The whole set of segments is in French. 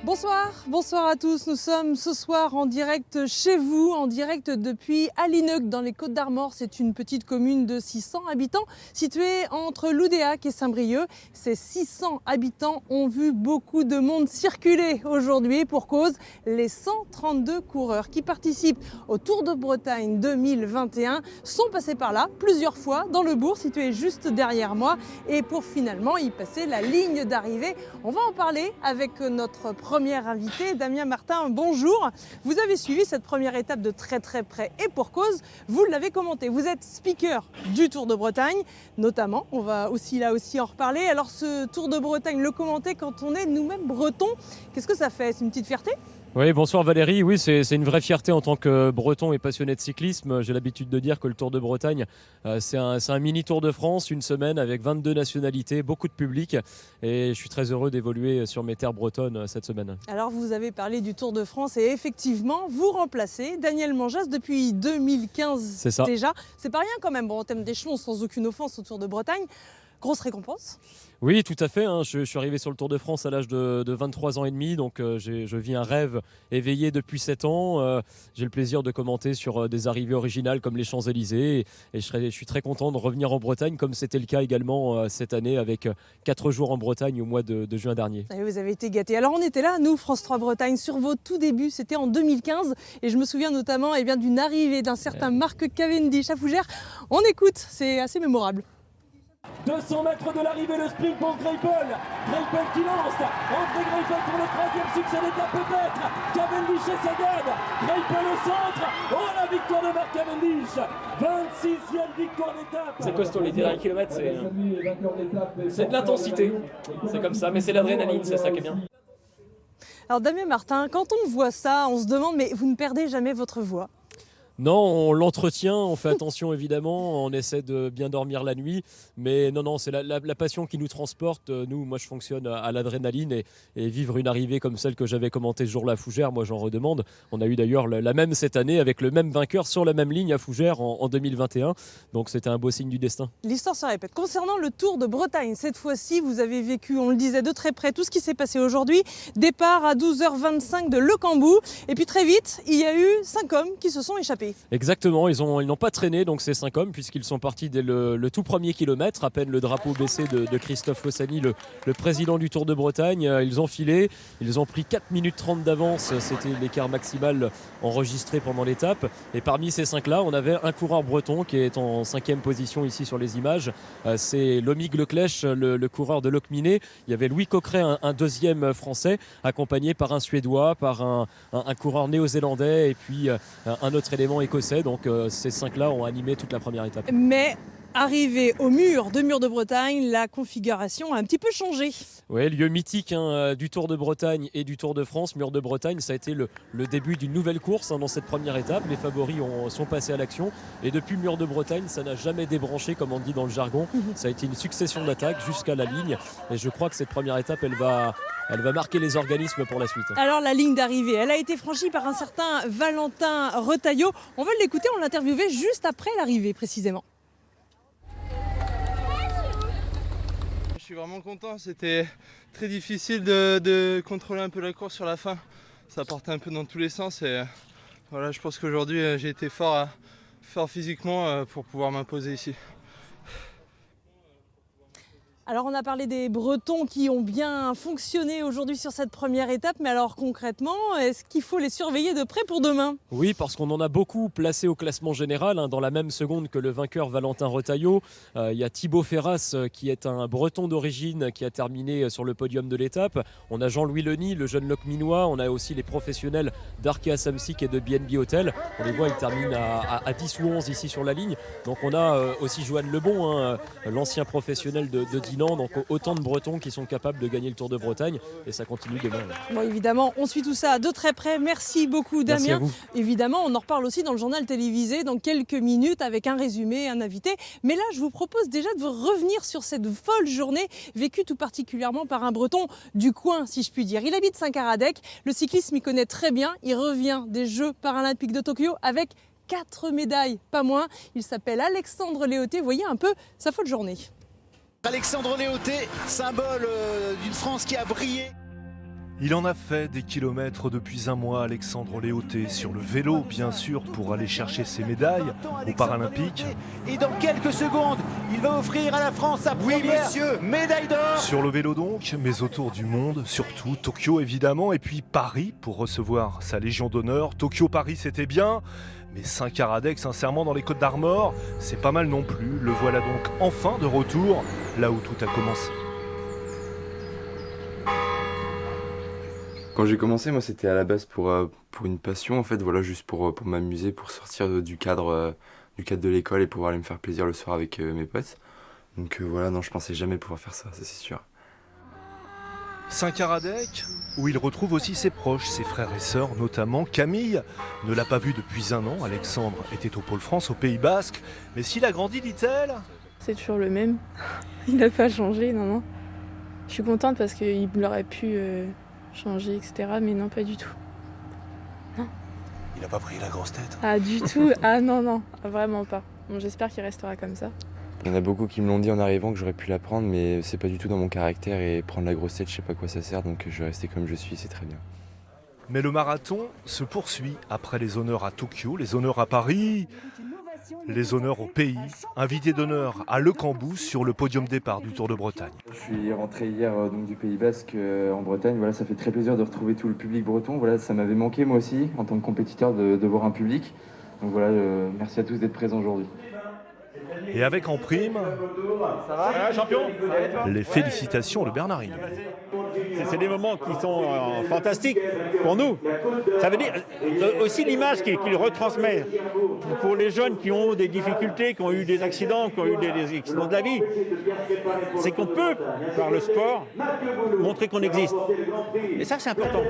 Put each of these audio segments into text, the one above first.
Bonsoir à tous. Nous sommes ce soir en direct chez vous, en direct depuis Allineuc dans les Côtes-d'Armor. C'est une petite commune de 600 habitants située entre Loudéac et Saint-Brieuc. Ces 600 habitants ont vu beaucoup de monde circuler aujourd'hui pour cause les 132 coureurs qui participent au Tour de Bretagne 2021 sont passés par là plusieurs fois dans le bourg situé juste derrière moi et pour finalement y passer la ligne d'arrivée. On va en parler avec notre premier invité, Damien Martin, bonjour. Vous avez suivi cette première étape de très près et pour cause, vous l'avez commenté. Vous êtes speaker du Tour de Bretagne, notamment, on va aussi en reparler. Alors ce Tour de Bretagne, le commenter quand on est nous-mêmes bretons, qu'est-ce que ça fait? C'est une petite fierté? Oui, bonsoir Valérie. Oui, c'est une vraie fierté en tant que breton et passionné de cyclisme. J'ai l'habitude de dire que le Tour de Bretagne, c'est un mini Tour de France, une semaine avec 22 nationalités, beaucoup de public. Et je suis très heureux d'évoluer sur mes terres bretonnes cette semaine. Alors vous avez parlé du Tour de France et effectivement, vous remplacez Daniel Manjas depuis 2015 c'est ça. Déjà. C'est pas rien quand même, bon, en termes d'échelon, sans aucune offense au Tour de Bretagne. Grosse récompense. Oui, tout à fait. Je suis arrivé sur le Tour de France à l'âge de 23 ans et demi, donc je vis un rêve éveillé depuis 7 ans. J'ai le plaisir de commenter sur des arrivées originales comme les Champs-Élysées et je suis très content de revenir en Bretagne comme c'était le cas également cette année avec 4 jours en Bretagne au mois de juin dernier. Et vous avez été gâtés. Alors on était là, nous, France 3 Bretagne, sur vos tout débuts, c'était en 2015 et je me souviens notamment d'une arrivée d'un certain Mark Cavendish à Fougères. On écoute, c'est assez mémorable. 200 mètres de l'arrivée, le sprint pour Greipel. Greipel qui lance. André Greipel pour le 3e succès d'étape peut-être. Cavendish et Sagan. Greipel au centre. Oh, la victoire de Mark Cavendish. 26e victoire d'étape. C'est costaud, les derniers kilomètres, c'est de l'intensité. C'est comme ça, mais c'est l'adrénaline, c'est ça qui est bien. Alors Damien Martin, quand on voit ça, on se demande, mais vous ne perdez jamais votre voix? Non, on l'entretient, on fait attention évidemment, on essaie de bien dormir la nuit, mais non, c'est la passion qui nous transporte. Moi je fonctionne à l'adrénaline et vivre une arrivée comme celle que j'avais commentée ce jour-là à Fougères, moi j'en redemande. On a eu d'ailleurs la même cette année avec le même vainqueur sur la même ligne à Fougères en 2021, donc c'était un beau signe du destin. L'histoire se répète. Concernant le Tour de Bretagne, cette fois-ci vous avez vécu, on le disait, de très près tout ce qui s'est passé aujourd'hui. Départ à 12h25 de Le Cambou et puis très vite il y a eu 5 hommes qui se sont échappés. Exactement, ils n'ont pas traîné donc ces 5 hommes puisqu'ils sont partis dès le tout premier kilomètre, à peine le drapeau baissé de Christophe Fossani, le président du Tour de Bretagne. Ils ont filé, ils ont pris 4 minutes 30 d'avance, c'était l'écart maximal enregistré pendant l'étape. Et parmi ces 5-là, on avait un coureur breton qui est en 5e position ici sur les images. C'est Lomig Leclèche, le coureur de Locminé. Il y avait Louis Coqueret, un 2e français, accompagné par un Suédois, par un coureur néo-zélandais et puis un autre élément écossais. Donc ces 5-là ont animé toute la première étape. Mais arrivé au mur de Bretagne, la configuration a un petit peu changé. Oui, lieu mythique du Tour de Bretagne et du Tour de France. Mur de Bretagne, ça a été le début d'une nouvelle course dans cette première étape. Les favoris sont passés à l'action et depuis Mur de Bretagne, ça n'a jamais débranché comme on dit dans le jargon. Ça a été une succession d'attaques jusqu'à la ligne et je crois que cette première étape, elle va marquer les organismes pour la suite. Alors la ligne d'arrivée, elle a été franchie par un certain Valentin Retailleau. On va l'écouter, on l'a interviewé juste après l'arrivée précisément. Je suis vraiment content, c'était très difficile de contrôler un peu la course sur la fin. Ça partait un peu dans tous les sens et voilà, je pense qu'aujourd'hui j'ai été fort physiquement pour pouvoir m'imposer ici. Alors on a parlé des Bretons qui ont bien fonctionné aujourd'hui sur cette première étape, mais alors concrètement, est-ce qu'il faut les surveiller de près pour demain? Oui, parce qu'on en a beaucoup placé au classement général, dans la même seconde que le vainqueur Valentin Retailleau. Il y a Thibaut Ferras qui est un Breton d'origine qui a terminé sur le podium de l'étape. On a Jean-Louis Leny, le jeune Locminois. On a aussi les professionnels d'Arkea Samsic et de BNB Hotel. On les voit, ils terminent à 10 ou 11 ici sur la ligne. Donc on a aussi Johan Lebon, l'ancien professionnel de Dinan. Donc autant de Bretons qui sont capables de gagner le Tour de Bretagne et ça continue demain. Bon, évidemment, on suit tout ça de très près. Merci beaucoup Damien. Merci à vous. Évidemment, on en reparle aussi dans le journal télévisé dans quelques minutes avec un résumé, un invité. Mais là, je vous propose déjà de revenir sur cette folle journée vécue tout particulièrement par un Breton du coin, si je puis dire. Il habite Saint-Caradec, le cyclisme il connaît très bien. Il revient des Jeux paralympiques de Tokyo avec 4 médailles, pas moins. Il s'appelle Alexandre Léoté. Voyez un peu sa folle journée. Alexandre Léoté, symbole d'une France qui a brillé. Il en a fait des kilomètres depuis un mois, Alexandre Léoté, sur le vélo bien sûr, pour aller chercher ses médailles aux Paralympiques. Et dans quelques secondes, il va offrir à la France sa première médaille d'or. Sur le vélo donc, mais autour du monde, surtout Tokyo évidemment, et puis Paris pour recevoir sa Légion d'honneur. Tokyo-Paris c'était bien, mais Saint-Caradec sincèrement dans les Côtes d'Armor, c'est pas mal non plus. Le voilà donc enfin de retour, là où tout a commencé. Quand j'ai commencé, moi, c'était à la base pour une passion, en fait, voilà, juste pour m'amuser, pour sortir du cadre de l'école et pouvoir aller me faire plaisir le soir avec mes potes. Donc voilà, non, je pensais jamais pouvoir faire ça, ça c'est sûr. Saint-Caradec, où il retrouve aussi ses proches, ses frères et sœurs, notamment Camille. Ne l'a pas vu depuis un an, Alexandre était au Pôle France, au Pays Basque. Mais s'il a grandi, dit-elle ? C'est toujours le même, il n'a pas changé, non. Je suis contente parce qu'il aurait pu... changer, etc. Mais non, pas du tout. Non. Il n'a pas pris la grosse tête. Ah, du tout. Ah non, vraiment pas. Bon, j'espère qu'il restera comme ça. Il y en a beaucoup qui me l'ont dit en arrivant que j'aurais pu la prendre, mais c'est pas du tout dans mon caractère et prendre la grosse tête, je sais pas à quoi ça sert, donc je vais rester comme je suis, c'est très bien. Mais le marathon se poursuit après les honneurs à Tokyo, les honneurs à Paris, les honneurs au pays. Invité d'honneur à Le Cambou sur le podium départ du Tour de Bretagne. Je suis rentré hier donc, du Pays Basque en Bretagne, voilà, ça fait très plaisir de retrouver tout le public breton. Voilà, ça m'avait manqué moi aussi en tant que compétiteur de voir un public. Donc voilà, merci à tous d'être présents aujourd'hui. Et avec en prime, ça va, champion, les félicitations de Bernard Hinault. C'est des moments qui sont fantastiques pour nous. Ça veut dire aussi l'image qu'il retransmet pour les jeunes qui ont des difficultés, qui ont eu des accidents, qui ont eu des accidents de la vie. C'est qu'on peut, par le sport, montrer qu'on existe. Et ça, c'est important.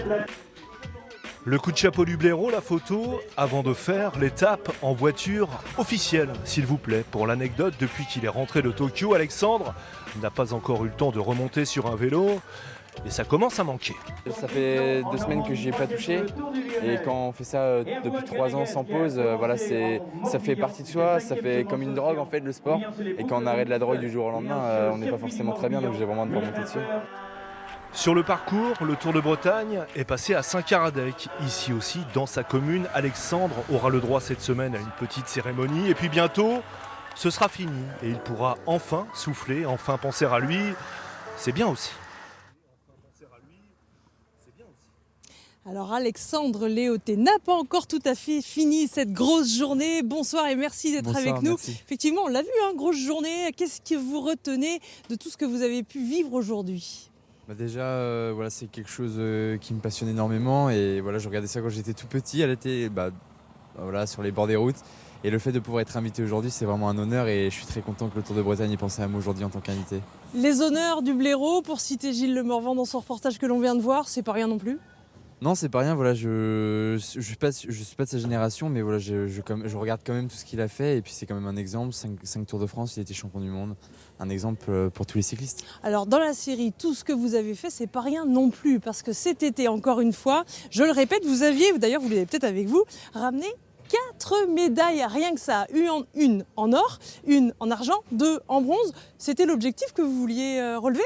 Le coup de chapeau du blaireau, la photo, avant de faire l'étape en voiture officielle, s'il vous plaît. Pour l'anecdote, depuis qu'il est rentré de Tokyo, Alexandre n'a pas encore eu le temps de remonter sur un vélo. Et ça commence à manquer. Ça fait 2 semaines que j'y ai pas touché. Et quand on fait ça depuis 3 ans sans pause, voilà, ça fait partie de soi, ça fait comme une drogue en fait, le sport. Et quand on arrête la drogue du jour au lendemain, on n'est pas forcément très bien, donc j'ai vraiment de remonter dessus. Sur le parcours, le Tour de Bretagne est passé à Saint-Caradec. Ici aussi, dans sa commune, Alexandre aura le droit cette semaine à une petite cérémonie. Et puis bientôt, ce sera fini. Et il pourra enfin souffler, enfin penser à lui. C'est bien aussi. Alors Alexandre Léoté n'a pas encore tout à fait fini cette grosse journée. Bonsoir et merci d'être avec nous. Merci. Effectivement, on l'a vu, grosse journée. Qu'est-ce que vous retenez de tout ce que vous avez pu vivre aujourd'hui ? Déjà, voilà, c'est quelque chose qui me passionne énormément et voilà, je regardais ça quand j'étais tout petit, elle était voilà, sur les bords des routes et le fait de pouvoir être invité aujourd'hui, c'est vraiment un honneur et je suis très content que le Tour de Bretagne ait pensé à moi aujourd'hui en tant qu'invité. Les honneurs du blaireau, pour citer Gilles Le Morvan dans son reportage que l'on vient de voir, c'est pas rien non plus ? Non, c'est pas rien, voilà, je suis pas de sa génération, mais voilà, je regarde quand même tout ce qu'il a fait et puis c'est quand même un exemple, 5 Tours de France, il était champion du monde, un exemple pour tous les cyclistes. Alors dans la série, tout ce que vous avez fait, c'est pas rien non plus, parce que cet été, encore une fois, je le répète, vous aviez, d'ailleurs vous l'avez peut-être avec vous, ramené 4 médailles, rien que ça, une en or, une en argent, 2 en bronze. C'était l'objectif que vous vouliez relever ?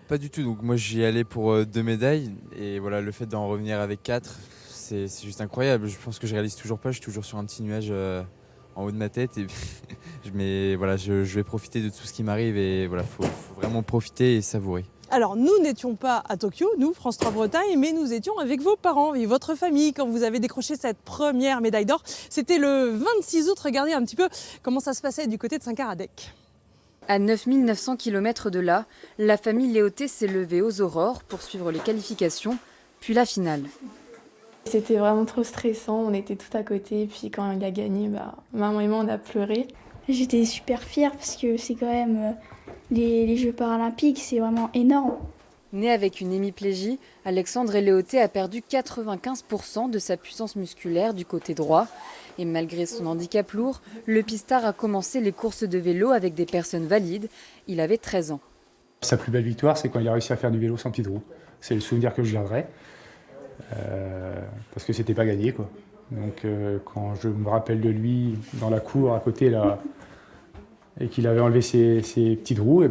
Pas du tout, donc moi j'y allais pour 2 médailles et voilà, le fait d'en revenir avec 4, c'est juste incroyable. Je pense que je réalise toujours pas, je suis toujours sur un petit nuage en haut de ma tête et mais voilà, je vais profiter de tout ce qui m'arrive et voilà, faut vraiment profiter et savourer. Alors nous n'étions pas à Tokyo, nous France 3 Bretagne, mais nous étions avec vos parents et votre famille quand vous avez décroché cette première médaille d'or. C'était le 26 août, regardez un petit peu comment ça se passait du côté de Saint-Caradec. À 9900 km de là, la famille Léoté s'est levée aux aurores pour suivre les qualifications, puis la finale. C'était vraiment trop stressant, on était tout à côté, puis quand il a gagné, maman et moi on a pleuré. J'étais super fière parce que c'est quand même les Jeux paralympiques, c'est vraiment énorme. Né avec une hémiplégie, Alexandre Léoté a perdu 95% de sa puissance musculaire du côté droit. Et malgré son handicap lourd, le pistard a commencé les courses de vélo avec des personnes valides. Il avait 13 ans. Sa plus belle victoire, c'est quand il a réussi à faire du vélo sans petite roue. C'est le souvenir que je garderai. Parce que c'était pas gagné, quoi. Donc quand je me rappelle de lui dans la cour à côté là, et qu'il avait enlevé ses petites roues,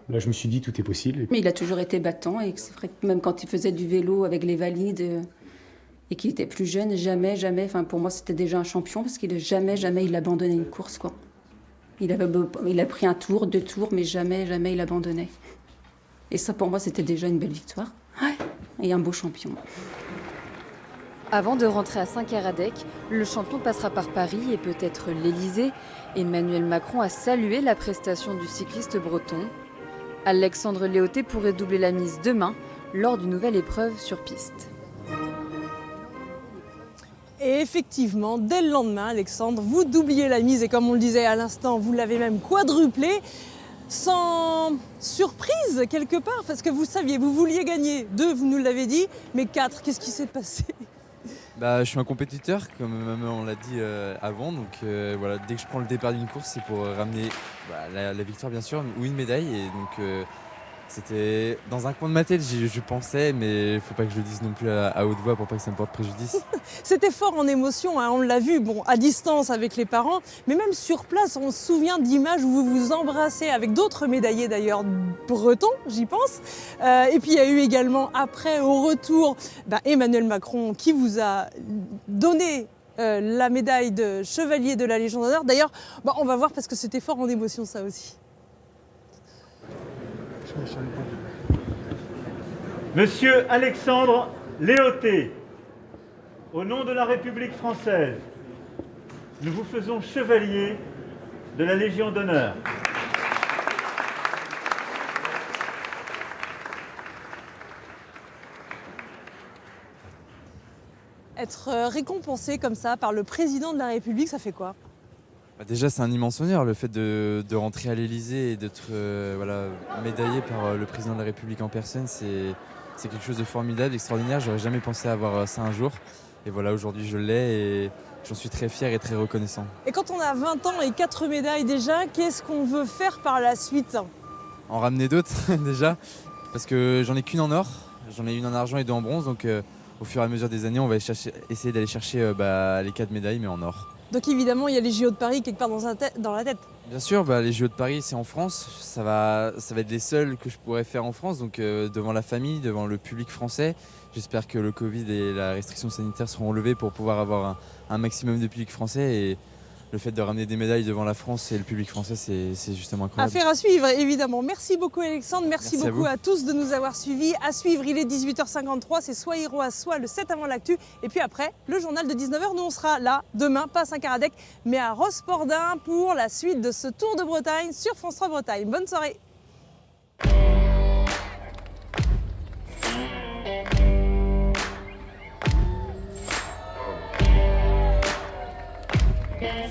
Là, je me suis dit, tout est possible. Mais il a toujours été battant et c'est vrai que même quand il faisait du vélo avec les valides et qu'il était plus jeune, jamais, enfin pour moi c'était déjà un champion parce qu'il jamais il abandonnait une course quoi. Il a pris un tour, 2 tours, mais jamais il abandonnait. Et ça pour moi c'était déjà une belle victoire. Ouais. Et un beau champion. Avant de rentrer à Saint-Caradec, le champion passera par Paris et peut-être l'Élysée. Emmanuel Macron a salué la prestation du cycliste breton. Alexandre Léoté pourrait doubler la mise demain lors d'une nouvelle épreuve sur piste. Et effectivement, dès le lendemain, Alexandre, vous doubliez la mise et comme on le disait à l'instant, vous l'avez même quadruplée. Sans surprise quelque part, parce que vous saviez, vous vouliez gagner 2, vous nous l'avez dit, mais 4, qu'est-ce qui s'est passé ? Je suis un compétiteur, comme on l'a dit avant, donc voilà, dès que je prends le départ d'une course, c'est pour ramener la victoire bien sûr, ou une médaille, et donc c'était dans un coin de ma tête, je pensais, mais il ne faut pas que je le dise non plus à haute voix pour pas que ça me porte préjudice. C'était fort en émotion, hein, on l'a vu, à distance avec les parents, mais même sur place, on se souvient d'images où vous vous embrassez avec d'autres médaillés d'ailleurs bretons, j'y pense. Et puis il y a eu également après, au retour, Emmanuel Macron qui vous a donné la médaille de chevalier de la Légion d'honneur. D'ailleurs, on va voir parce que c'était fort en émotion ça aussi. Monsieur Alexandre Léoté, au nom de la République française, nous vous faisons chevalier de la Légion d'honneur. Être récompensé comme ça par le président de la République, ça fait quoi ? Déjà, c'est un immense honneur, le fait de rentrer à l'Élysée et d'être médaillé par le président de la République en personne, c'est quelque chose de formidable, extraordinaire. J'aurais jamais pensé avoir ça un jour. Et voilà, aujourd'hui je l'ai et j'en suis très fier et très reconnaissant. Et quand on a 20 ans et 4 médailles déjà, qu'est-ce qu'on veut faire par la suite ? En ramener d'autres déjà, parce que j'en ai qu'une en or, j'en ai une en argent et 2 en bronze, donc au fur et à mesure des années, on va essayer d'aller chercher les 4 médailles, mais en or. Donc évidemment, il y a les JO de Paris quelque part dans la tête. Bien sûr, les JO de Paris, c'est en France. Ça va être les seuls que je pourrais faire en France, donc devant la famille, devant le public français. J'espère que le Covid et la restriction sanitaire seront enlevées pour pouvoir avoir un maximum de public français. Et le fait de ramener des médailles devant la France et le public français, c'est justement incroyable. Affaire à suivre, évidemment. Merci beaucoup Alexandre, merci beaucoup à tous de nous avoir suivis. À suivre, il est 18h53, c'est soit Héroïse, soit le 7 avant l'actu. Et puis après, le journal de 19h, nous on sera là demain, pas à Saint-Caradec, mais à Rosporden pour la suite de ce Tour de Bretagne sur France 3 Bretagne. Bonne soirée. Yes.